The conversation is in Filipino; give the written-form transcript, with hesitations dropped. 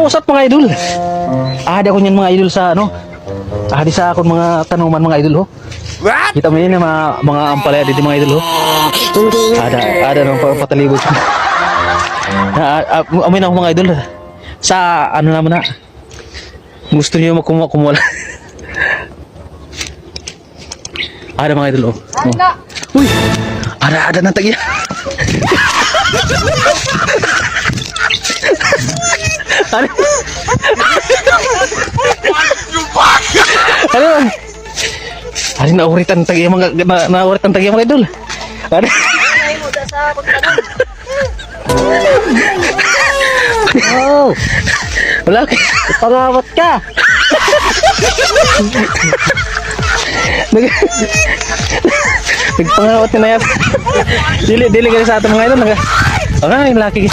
Usap mga idol. Ahadi ako niyan mga idol sa ano. Ahadi sa akong mga tanuman mga idol ho. Kita mo yun mga ampalaya dito mga idol ho. Ada nang patalibot. Amin ako mga idol. Sa ano naman na. Gusto niyo kumula. Ada mga idol oh. Uy. Ada nang tagya. Hari nauritan tagi mga nauritan tagi mga idol. Hari. Oh, Wala ka. pangawat ka. Nagpangawat na yan. Dili ka sa ating mga idol. Okay, laki.